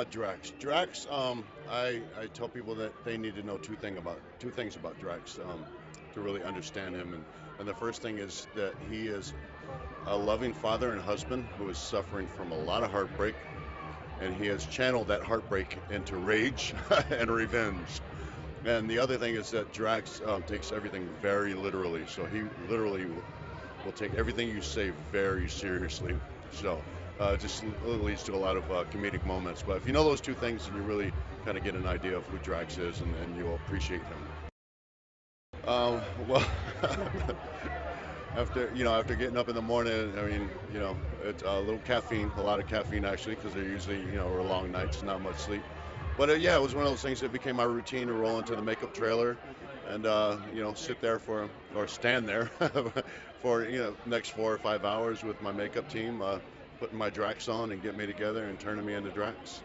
Drax. I tell people that they need to know two things about Drax to really understand him, and the first thing is that he is a loving father and husband who is suffering from a lot of heartbreak, and he has channeled that heartbreak into rage and revenge. And the other thing is that Drax takes everything very literally, so he literally will take everything you say very seriously. So just leads to a lot of comedic moments. But if you know those two things, then you really kind of get an idea of who Drax is, and you'll appreciate him. Well, after getting up in the morning, I mean, it's a little caffeine, a lot of caffeine actually, because they're usually were long nights, not much sleep. But yeah, it was one of those things that became my routine to roll into the makeup trailer, and sit there for or stand there for next 4 or 5 hours with my makeup team, putting my Drax on and getting me together and turning me into Drax.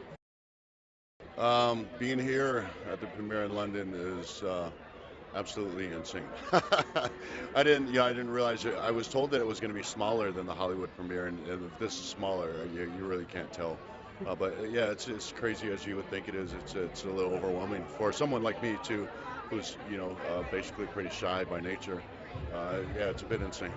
Being here at the premiere in London is absolutely insane. I didn't realize it. I was told that it was going to be smaller than the Hollywood premiere, and if this is smaller, you really can't tell. But yeah, it's crazy as you would think it is. It's a little overwhelming for someone like me too, who's basically pretty shy by nature. Yeah, it's a bit insane.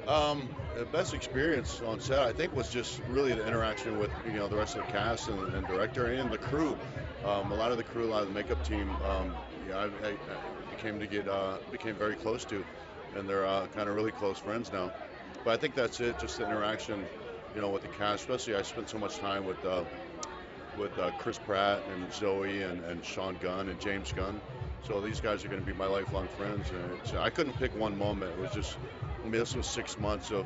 The best experience on set, I think, was just really the interaction with the rest of the cast and director and the crew. A lot of the crew, a lot of the makeup team, I became very close to, and they're kind of really close friends now. But I think that's it, just the interaction, with the cast. Especially, I spent so much time with Chris Pratt and Zoe and Sean Gunn and James Gunn. So these guys are going to be my lifelong friends, and I couldn't pick one moment. It was just, I mean, this was 6 months of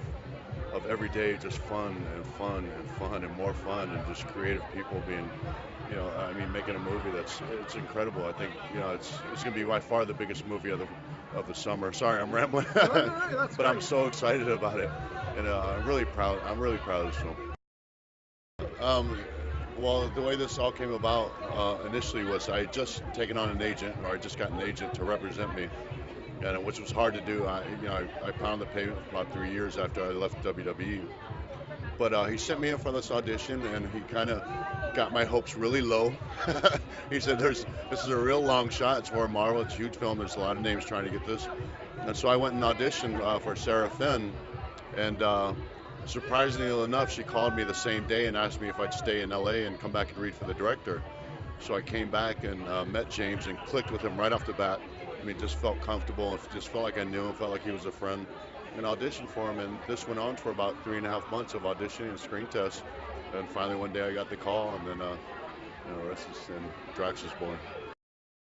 every day just fun and fun and fun and more fun and just creative people being, I mean, making a movie it's incredible. I think it's going to be by far the biggest movie of the summer. Sorry, I'm rambling, No, no, no, that's but I'm great. so excited about it, and I'm really proud. I'm really proud of this film. Um, well, the way this all came about initially was I had just taken on an agent, or I just got an agent to represent me, and which was hard to do. I pounded the pavement for about 3 years after I left WWE. But he sent me in for this audition, and he kind of got my hopes really low. He said, this is a real long shot. It's for Marvel. It's a huge film. There's a lot of names trying to get this." And so I went and auditioned for Sarah Finn, and surprisingly enough, she called me the same day and asked me if I'd stay in LA and come back and read for the director. So I came back and met James and clicked with him right off the bat. I mean, just felt comfortable and just felt like I knew him, felt like he was a friend, and auditioned for him. And this went on for about 3.5 months of auditioning and screen tests. And finally, one day I got the call, and then the rest is, and Drax is born.